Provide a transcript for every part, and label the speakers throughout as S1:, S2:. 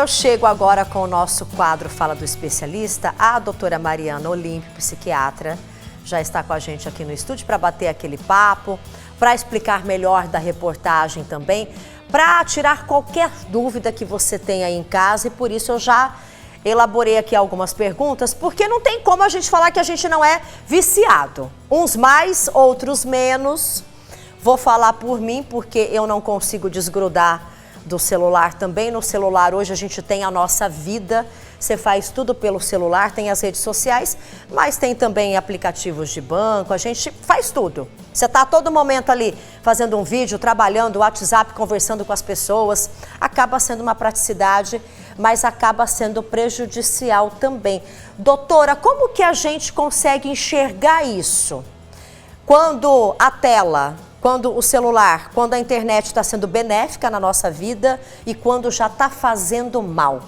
S1: eu chego agora com o nosso quadro Fala do Especialista. A doutora Mariana Olímpio, psiquiatra, já está com a gente aqui no estúdio para bater aquele papo, para explicar melhor da reportagem também, para tirar qualquer dúvida que você tenha aí em casa, e por isso eu já elaborei aqui algumas perguntas, porque não tem como a gente falar que a gente não é viciado. Uns mais, outros menos. Vou falar por mim, porque eu não consigo desgrudar do celular também. No celular hoje a gente tem a nossa vida, você faz tudo pelo celular, tem as redes sociais, mas tem também aplicativos de banco, a gente faz tudo. Você está a todo momento ali fazendo um vídeo, trabalhando, WhatsApp, conversando com as pessoas, acaba sendo uma praticidade, mas acaba sendo prejudicial também. Doutora, como que a gente consegue enxergar isso? Quando a tela, quando o celular, quando a internet está sendo benéfica na nossa vida e quando já está fazendo mal.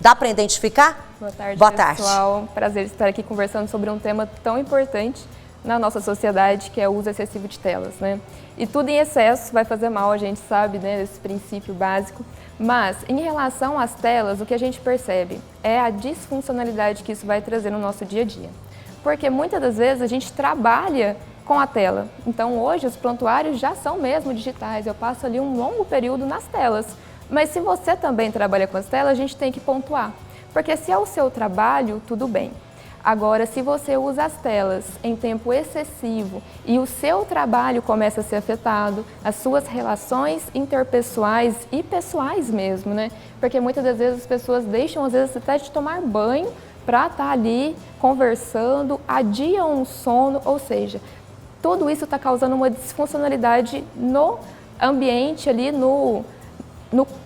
S1: Dá para identificar?
S2: Boa tarde,
S1: Boa tarde,
S2: pessoal. Prazer estar aqui conversando sobre um tema tão importante na nossa sociedade, que é o uso excessivo de telas, né? E tudo em excesso vai fazer mal, a gente sabe, né, desse princípio básico. Mas, em relação às telas, o que a gente percebe é a disfuncionalidade que isso vai trazer no nosso dia a dia. Porque muitas das vezes a gente trabalha com a tela. Então hoje os prontuários já são mesmo digitais, eu passo ali um longo período nas telas. Mas se você também trabalha com as telas, a gente tem que pontuar. Porque se é o seu trabalho, tudo bem. Agora, se você usa as telas em tempo excessivo e o seu trabalho começa a ser afetado, as suas relações interpessoais e pessoais mesmo, né? Porque muitas das vezes as pessoas deixam, às vezes, até de tomar banho para estar ali conversando, adiam o sono, ou seja, tudo isso está causando uma disfuncionalidade no ambiente ali, no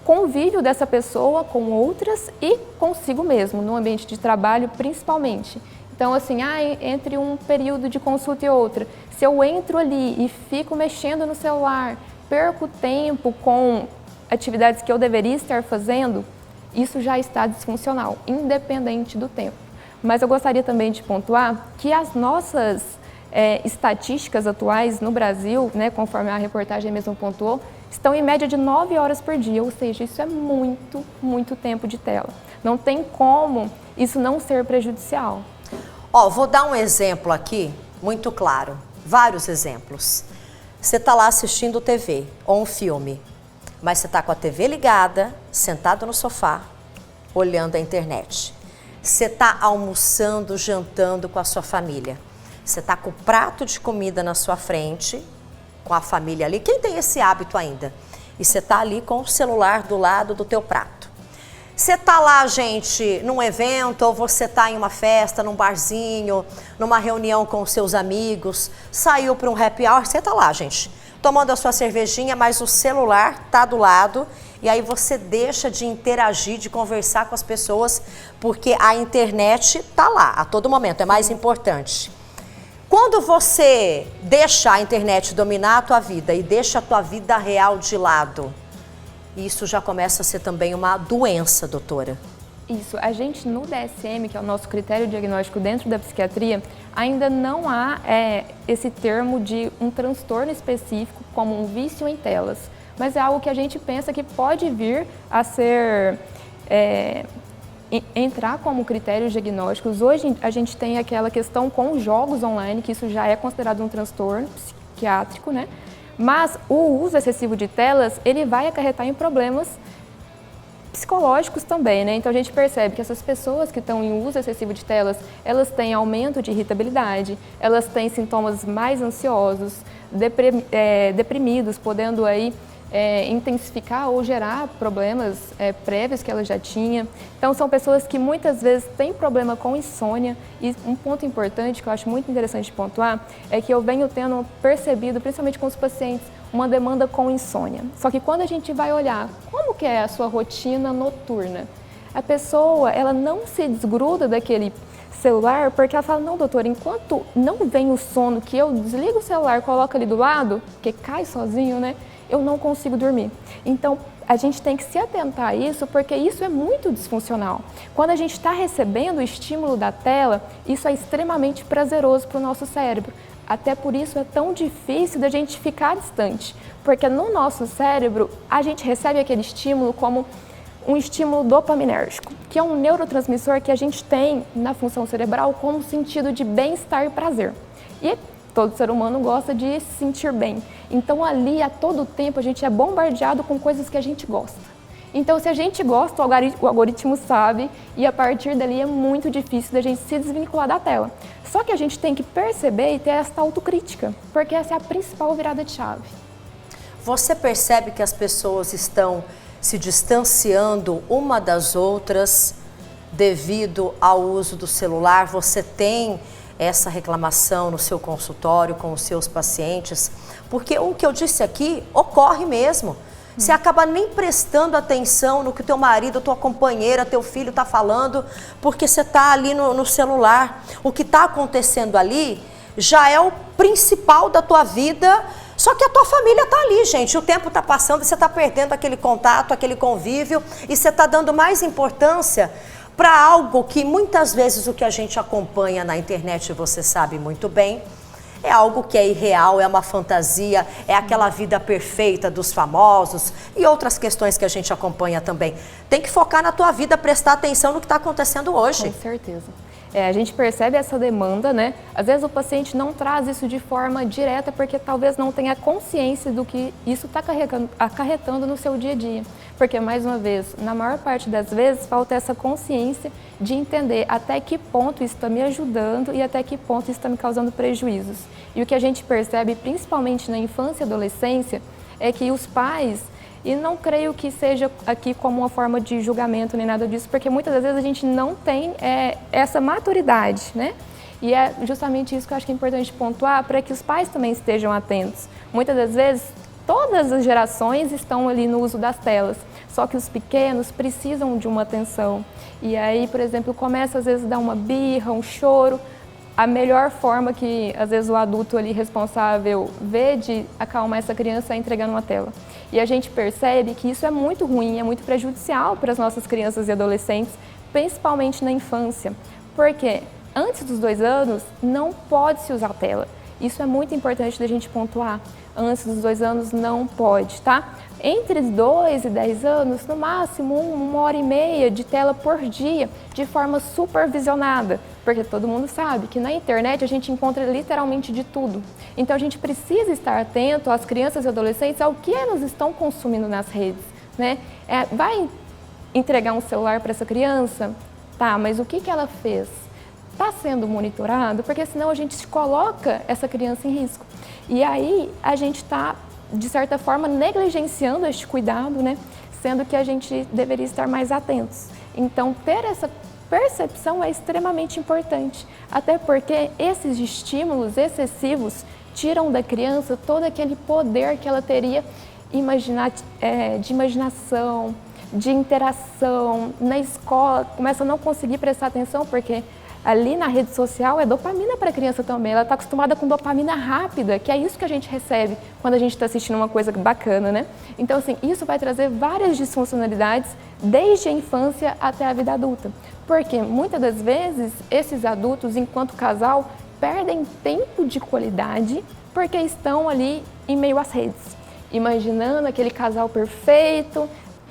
S2: convívio dessa pessoa com outras e consigo mesmo, no ambiente de trabalho principalmente. Então, assim, entre um período de consulta e outra, se eu entro ali e fico mexendo no celular, perco tempo com atividades que eu deveria estar fazendo, isso já está disfuncional, independente do tempo. Mas eu gostaria também de pontuar que as nossas estatísticas atuais no Brasil, né, conforme a reportagem mesmo pontuou, estão em média de 9 horas por dia, ou seja, isso é muito, muito tempo de tela. Não tem como isso não ser prejudicial.
S1: Vou dar um exemplo aqui, muito claro, vários exemplos. Você está lá assistindo TV ou um filme, mas você está com a TV ligada, sentado no sofá, olhando a internet. Você está almoçando, jantando com a sua família. Você está com o prato de comida na sua frente, com a família ali. Quem tem esse hábito ainda? E você está ali com o celular do lado do teu prato. Você está lá, gente, num evento, ou você está em uma festa, num barzinho, numa reunião com os seus amigos, saiu para um happy hour, você está lá, gente, tomando a sua cervejinha, mas o celular está do lado, e aí você deixa de interagir, de conversar com as pessoas, porque a internet está lá, a todo momento, é mais importante. Quando você deixa a internet dominar a tua vida e deixa a tua vida real de lado, isso já começa a ser também uma doença, doutora.
S2: Isso, a gente no DSM, que é o nosso critério diagnóstico dentro da psiquiatria, ainda não há esse termo de um transtorno específico como um vício em telas, mas é algo que a gente pensa que pode vir a ser... entrar como critérios diagnósticos. Hoje a gente tem aquela questão com jogos online, que isso já é considerado um transtorno psiquiátrico, né? Mas o uso excessivo de telas, ele vai acarretar em problemas psicológicos também, né? Então a gente percebe que essas pessoas que estão em uso excessivo de telas, elas têm aumento de irritabilidade, elas têm sintomas mais ansiosos, deprimidos, podendo aí intensificar ou gerar problemas prévios que ela já tinha. Então são pessoas que muitas vezes têm problema com insônia, e um ponto importante que eu acho muito interessante de pontuar é que eu venho tendo percebido, principalmente com os pacientes, uma demanda com insônia. Só que quando a gente vai olhar como que é a sua rotina noturna, a pessoa ela não se desgruda daquele celular porque ela fala, não, doutora, enquanto não vem o sono, que eu desligo o celular, coloco ali do lado, que cai sozinho, né? Eu não consigo dormir. Então, a gente tem que se atentar a isso, porque isso é muito disfuncional. Quando a gente está recebendo o estímulo da tela, isso é extremamente prazeroso para o nosso cérebro. Até por isso é tão difícil da gente ficar distante, porque no nosso cérebro, a gente recebe aquele estímulo como um estímulo dopaminérgico, que é um neurotransmissor que a gente tem na função cerebral como sentido de bem-estar e prazer. E todo ser humano gosta de se sentir bem. Então ali, a todo tempo, a gente é bombardeado com coisas que a gente gosta. Então, se a gente gosta, o algoritmo sabe, e a partir dali é muito difícil da gente se desvincular da tela. Só que a gente tem que perceber e ter essa autocrítica, porque essa é a principal virada de chave.
S1: Você percebe que as pessoas estão se distanciando uma das outras devido ao uso do celular? Você tem essa reclamação no seu consultório com os seus pacientes? Porque o que eu disse aqui ocorre mesmo. Você acaba nem prestando atenção no que teu marido, tua companheira, teu filho está falando, porque você está ali no celular. O que está acontecendo ali já é o principal da tua vida, só que a tua família está ali, gente. O tempo está passando e você está perdendo aquele contato, aquele convívio, e você está dando mais importância para algo que muitas vezes o que a gente acompanha na internet, você sabe muito bem, é algo que é irreal, é uma fantasia, é aquela vida perfeita dos famosos e outras questões que a gente acompanha também. Tem que focar na tua vida, prestar atenção no que está acontecendo hoje.
S2: Com certeza. A gente percebe essa demanda, né? Às vezes o paciente não traz isso de forma direta porque talvez não tenha consciência do que isso está acarretando no seu dia a dia. Porque, mais uma vez, na maior parte das vezes, falta essa consciência de entender até que ponto isso está me ajudando e até que ponto isso está me causando prejuízos. E o que a gente percebe, principalmente na infância e adolescência, é que os pais, e não creio que seja aqui como uma forma de julgamento nem nada disso, porque muitas das vezes a gente não tem essa maturidade, né? E é justamente isso que eu acho que é importante pontuar, para que os pais também estejam atentos. Muitas das vezes, todas as gerações estão ali no uso das telas, só que os pequenos precisam de uma atenção. E aí, por exemplo, começa às vezes a dar uma birra, um choro. A melhor forma que, às vezes, o adulto ali responsável vê de acalmar essa criança é entregando uma tela. E a gente percebe que isso é muito ruim, é muito prejudicial para as nossas crianças e adolescentes, principalmente na infância. Porque antes dos 2 anos, não pode se usar tela. Isso é muito importante da gente pontuar. Antes dos 2 anos, não pode, tá? Entre 2 e 10 anos, no máximo 1h30 de tela por dia, de forma supervisionada. Porque todo mundo sabe que na internet a gente encontra literalmente de tudo. Então a gente precisa estar atento às crianças e adolescentes ao que elas estão consumindo nas redes, né? Vai entregar um celular para essa criança? Tá, mas o que ela fez? Está sendo monitorado? Porque senão a gente coloca essa criança em risco. E aí a gente está, de certa forma, negligenciando este cuidado, né? Sendo que a gente deveria estar mais atentos. Então, ter essa percepção é extremamente importante, até porque esses estímulos excessivos tiram da criança todo aquele poder que ela teria de imaginação, de interação. Na escola, começa a não conseguir prestar atenção, porque ali na rede social é dopamina para a criança também. Ela está acostumada com dopamina rápida, que é isso que a gente recebe quando a gente está assistindo uma coisa bacana, né? Então, assim, isso vai trazer várias disfuncionalidades desde a infância até a vida adulta. Porque muitas das vezes esses adultos, enquanto casal, perdem tempo de qualidade porque estão ali em meio às redes, imaginando aquele casal perfeito.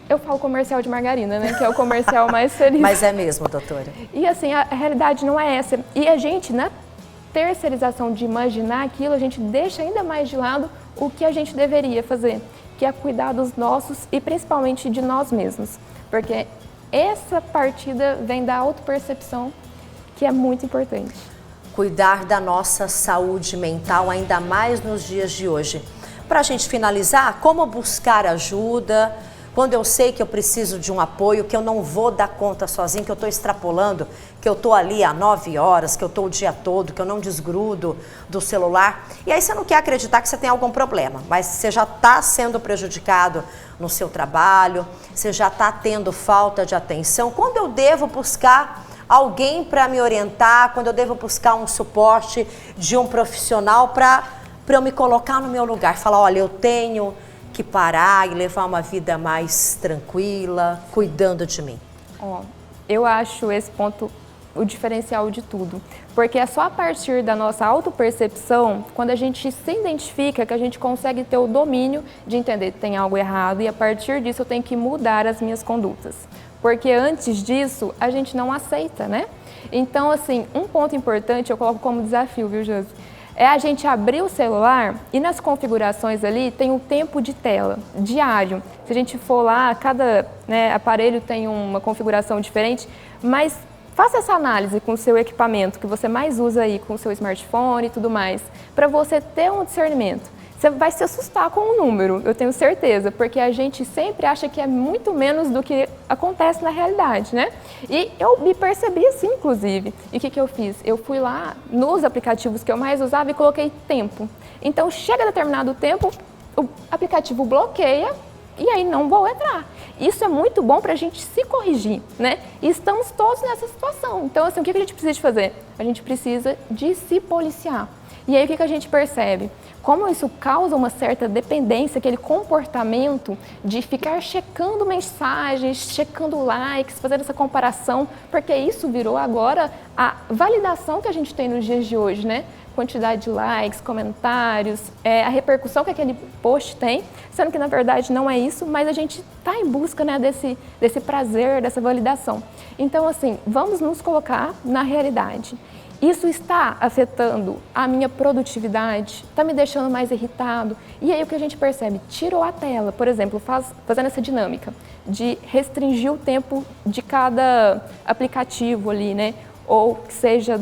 S2: Eu falo comercial de margarina, né? Que é o comercial mais feliz.
S1: Mas é mesmo, doutora.
S2: E assim, a realidade não é essa. E a gente, na terceirização de imaginar aquilo, a gente deixa ainda mais de lado o que a gente deveria fazer, que é cuidar dos nossos e principalmente de nós mesmos. Porque essa partida vem da autopercepção, que é muito importante.
S1: Cuidar da nossa saúde mental, ainda mais nos dias de hoje. Para a gente finalizar, como buscar ajuda? Quando eu sei que eu preciso de um apoio, que eu não vou dar conta sozinho, que eu estou extrapolando, que eu estou ali há 9 horas, que eu estou o dia todo, que eu não desgrudo do celular. E aí você não quer acreditar que você tem algum problema, mas você já está sendo prejudicado no seu trabalho, você já está tendo falta de atenção. Quando eu devo buscar alguém para me orientar, quando eu devo buscar um suporte de um profissional para eu me colocar no meu lugar, falar, olha, eu tenho que parar e levar uma vida mais tranquila, cuidando de mim?
S2: Eu acho esse ponto o diferencial de tudo, porque é só a partir da nossa autopercepção, quando a gente se identifica, que a gente consegue ter o domínio de entender que tem algo errado e a partir disso eu tenho que mudar as minhas condutas, porque antes disso a gente não aceita, né? Então, assim, um ponto importante eu coloco como desafio, viu, Josi? É a gente abrir o celular e nas configurações ali tem um tempo de tela diário. Se a gente for lá, cada aparelho tem uma configuração diferente, mas faça essa análise com o seu equipamento que você mais usa aí, com o seu smartphone e tudo mais, para você ter um discernimento. Você vai se assustar com o número, eu tenho certeza, porque a gente sempre acha que é muito menos do que acontece na realidade, né? E eu me percebi assim, inclusive. E o que eu fiz? Eu fui lá nos aplicativos que eu mais usava e coloquei tempo. Então, chega determinado tempo, o aplicativo bloqueia e aí não vou entrar. Isso é muito bom para a gente se corrigir, né? E estamos todos nessa situação. Então, assim, o que a gente precisa de fazer? A gente precisa de se policiar. E aí, o que a gente percebe? Como isso causa uma certa dependência, aquele comportamento de ficar checando mensagens, checando likes, fazendo essa comparação, porque isso virou agora a validação que a gente tem nos dias de hoje, né? Quantidade de likes, comentários, a repercussão que aquele post tem, sendo que na verdade não é isso, mas a gente está em busca, né, desse prazer, dessa validação. Então, assim, vamos nos colocar na realidade. Isso está afetando a minha produtividade, está me deixando mais irritado. E aí o que a gente percebe? Tirou a tela, por exemplo, fazendo essa dinâmica de restringir o tempo de cada aplicativo ali, né? Ou que seja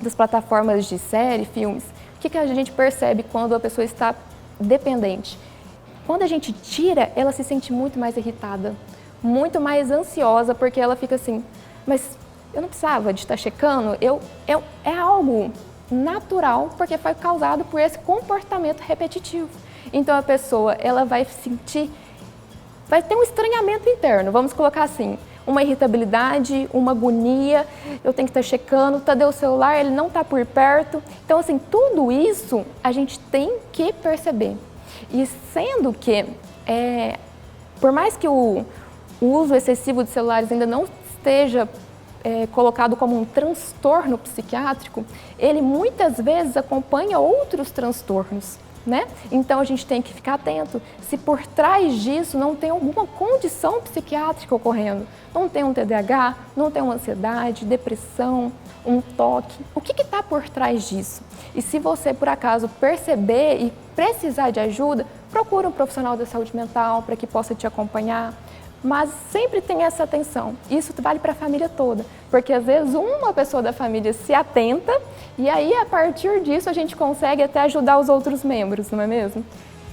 S2: das plataformas de série, filmes. O que a gente percebe quando a pessoa está dependente? Quando a gente tira, ela se sente muito mais irritada, muito mais ansiosa, porque ela fica assim, mas eu não precisava de estar checando, é algo natural, porque foi causado por esse comportamento repetitivo. Então a pessoa, ela vai sentir, vai ter um estranhamento interno, vamos colocar assim, uma irritabilidade, uma agonia, eu tenho que estar checando, cadê o celular, ele não está por perto. Então assim, tudo isso a gente tem que perceber. E sendo que, por mais que o uso excessivo de celulares ainda não esteja colocado como um transtorno psiquiátrico, ele muitas vezes acompanha outros transtornos, né? Então a gente tem que ficar atento se por trás disso não tem alguma condição psiquiátrica ocorrendo. Não tem um TDAH, não tem uma ansiedade, depressão, um toque. O que está por trás disso? E se você por acaso perceber e precisar de ajuda, procure um profissional da saúde mental para que possa te acompanhar. Mas sempre tem essa atenção. Isso vale para a família toda, porque às vezes uma pessoa da família se atenta e aí a partir disso a gente consegue até ajudar os outros membros, não é mesmo?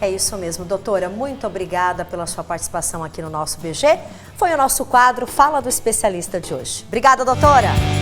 S1: É isso mesmo, doutora. Muito obrigada pela sua participação aqui no nosso BG. Foi o nosso quadro Fala do Especialista de hoje. Obrigada, doutora!